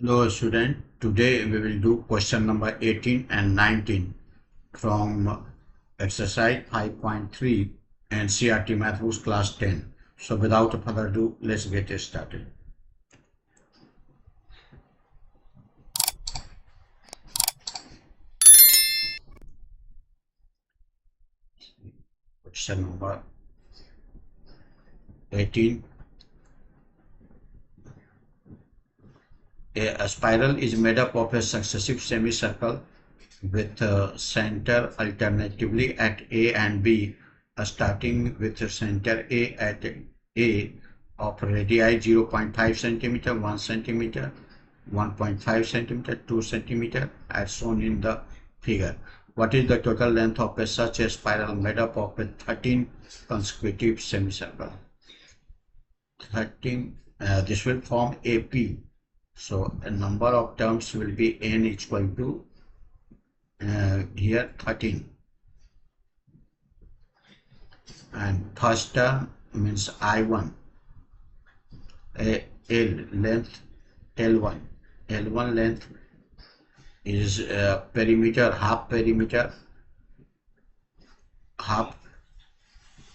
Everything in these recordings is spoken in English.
Hello student, today we will do question number 18 and 19 from exercise 5.3 NCERT Math Books class 10. So without further ado, let's get started. Question number 18. A spiral is made up of a successive semicircle with a center alternatively at A and B, starting with the center A at A of radii 0.5 cm, 1 cm, 1.5 cm, 2 cm as shown in the figure. What is the total length of such a spiral made up of 13 consecutive semicircles? 13. This will form AP. So a number of terms will be n equal to here 13, and first term means I1, L length L1. L1 length is perimeter, half perimeter, half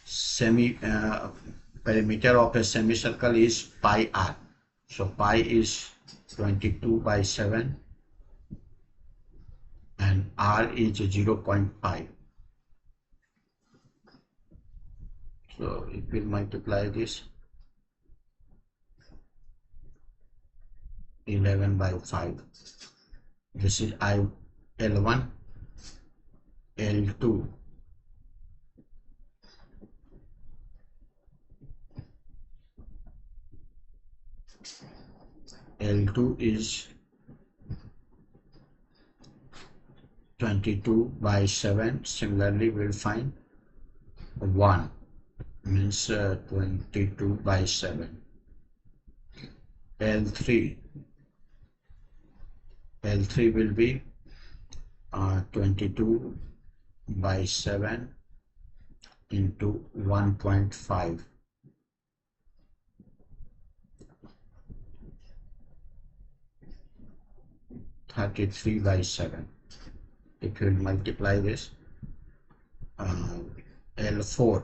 semi perimeter of a semicircle is pi r. So pi is 22/7 and r is 0.5. So if we multiply this, 11/5. This is L1, L2, L2 is 22/7. Similarly, we'll find 1 means 22/7. L3 will be 22/7 into 1.5. (33/7). If you multiply this, L4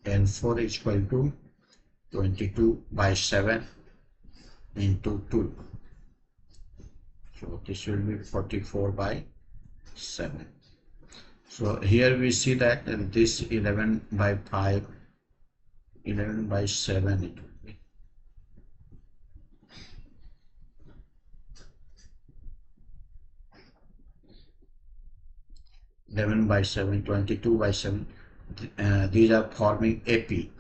is equal to 22/7 into 2. So this will be 44/7. So here we see that this 11/5, 11/7 it will be. 11/7, 22/7. These are forming AP.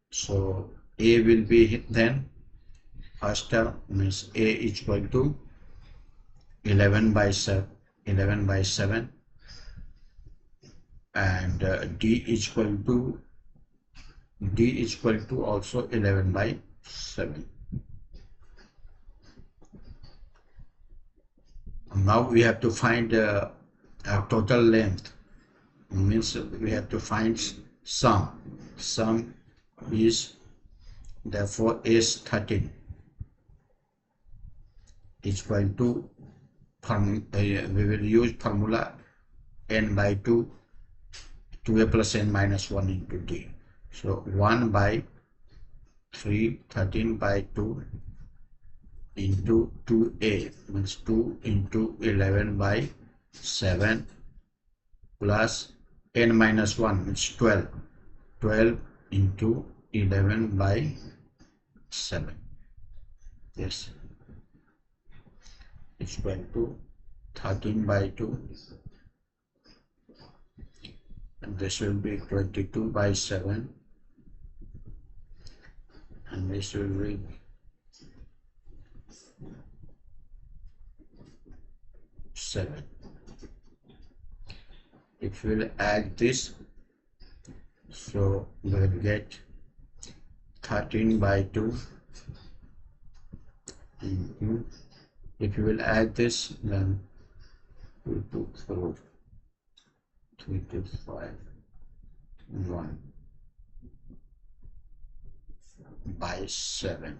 So A will be then first term means A is equal to 11/7, and D is equal to also 11/7. Now we have to find a total length, means we have to find sum. Sum is therefore S13 equal to, we will use formula n/2, 2a plus n minus 1 into d. So 1/3, 13/2 into 2a means 2 into 11/7 plus n minus 1 means 12. 12 into 11/7. Yes, it's equal to 13/2, and this will be 22/7, and this will be 7. If we will add this, so we will get 13/2 into, if you will add this, then 2 to 4, 3 to 5, 1/7.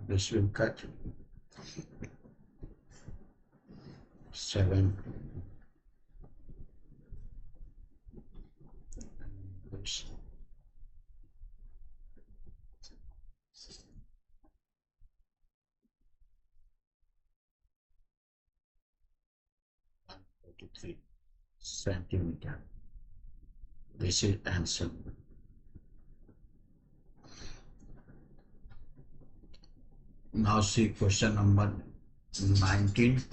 This will cut 7. This 143 centimeter. This is answer. Now see question number 19.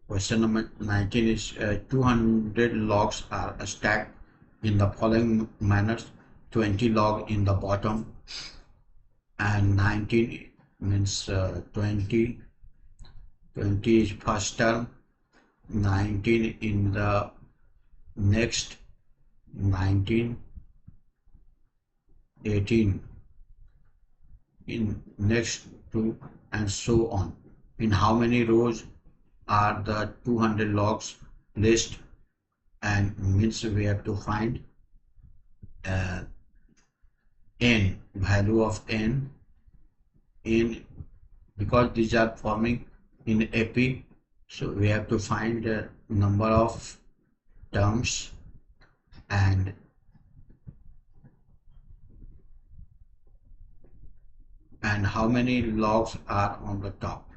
Question number 19 is 200 logs are stacked in the following manner: 20 log in the bottom, and 19 means 20 is first term, 19 in the next, 19, 18 in next two, and so on. In how many rows are the 200 logs placed? And means we have to find n, value of n, in, because these are forming in AP, so we have to find the number of terms and how many logs are on the top.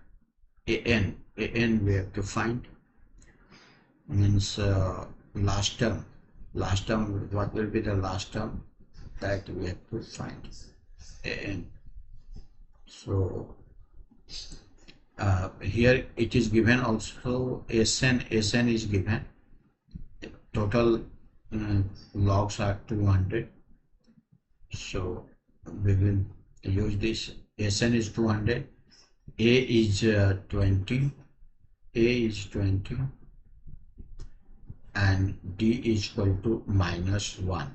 an we have to find, means last term, what will be the last term, that we have to find an. So here it is given also Sn is given. Total logs are 200, so we will use this. Sn is 200, a is 20, and d is equal to -1.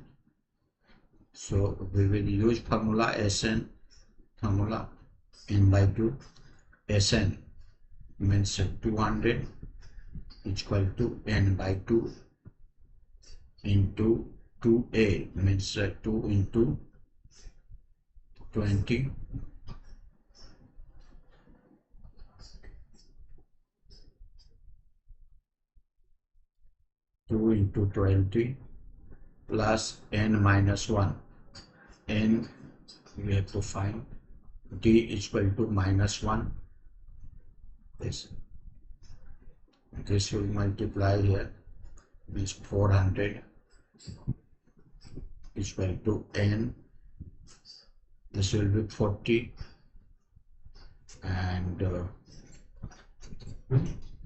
So we will use formula Sn, formula n by 2. Sn means 200 is equal to n by 2 into 2a, means 2 into 20, plus n minus 1. N we have to find, d is equal to -1. This will multiply here, means 400 is equal to n. This will be 40, and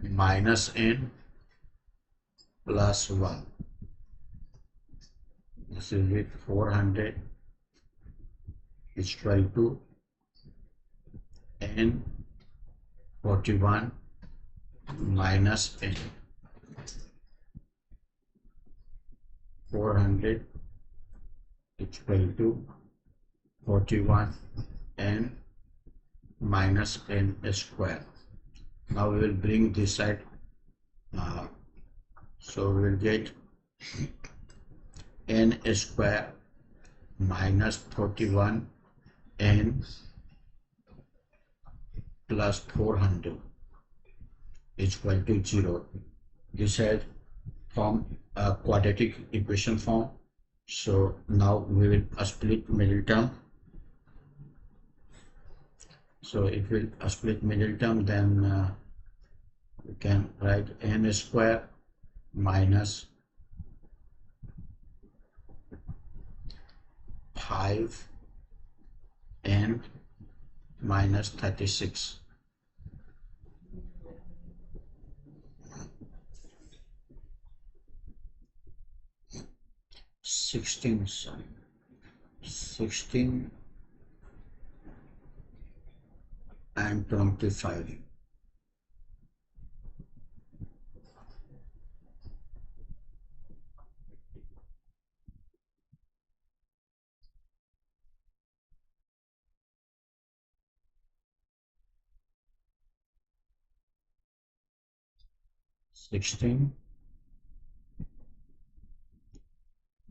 minus n plus 1. This will be 400 is equal to n 41 minus n. 400 is equal to 41 n minus n square. Now we will bring this side, so we will get n square minus 41 n plus 400 is equal to 0. This has form a quadratic equation form. So now we will split middle term. So if we split middle term, then we can write n square minus 5 n minus 36. 16 and 25.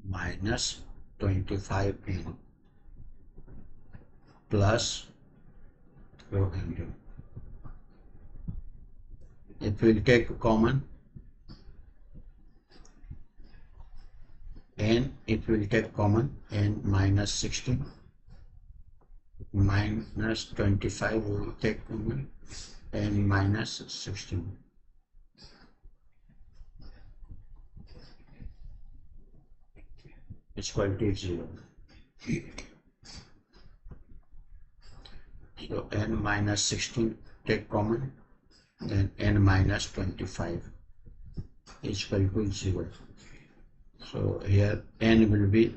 Minus 25n plus 400. It will take common n, it will take common n minus 16 minus 25 will take common n minus 16. It's equal to 0. So n minus 16 take common, then n minus 25 is equal to 0. So here n will be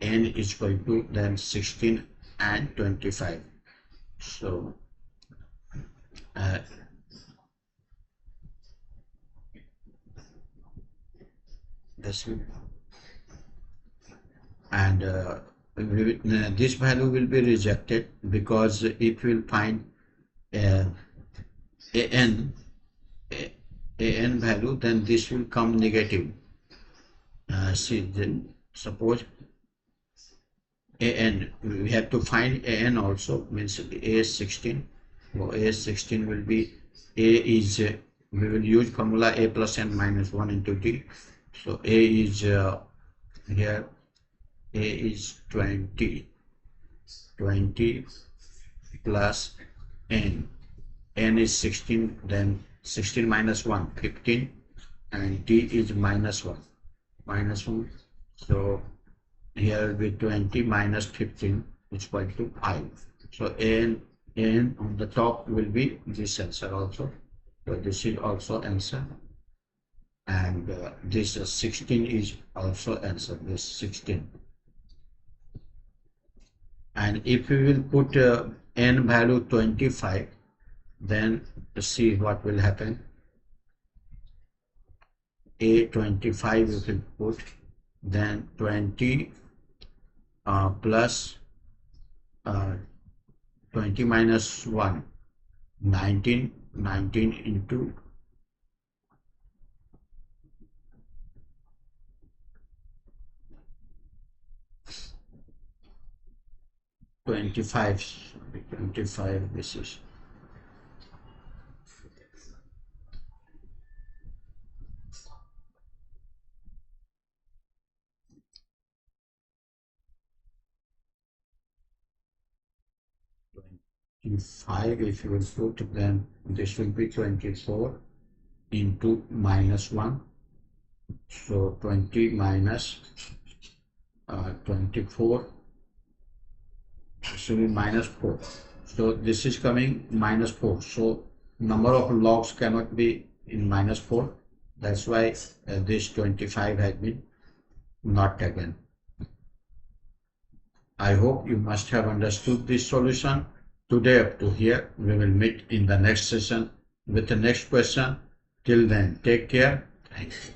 n is equal to then 16 and 25. So this will, and this value will be rejected because it will find an value, then this will come negative. See, then suppose an, we have to find an also, means a is 16. So a is 16 will be, a is we will use formula a plus n minus 1 into d. So a is here, a is 20 plus n is 16, then 16 minus 1 15, and d is minus 1. So here will be 20 minus 15 is equal to 5. So n on the top will be this answer also. So this is also answer, and this 16 is also answer, this 16. And if we will put n value 25, then see what will happen. A 25 we will put, then 20 plus 20 minus 1, 19 into 25, this is 25. If you will put, then this will be 24 into minus 1. So 20 minus 24, this will be minus 4. So this is coming minus 4. So number of logs cannot be in minus 4. That's why this 25 has been not taken. I hope you must have understood this solution. Today up to here. We will meet in the next session with the next question. Till then, take care. Thank you.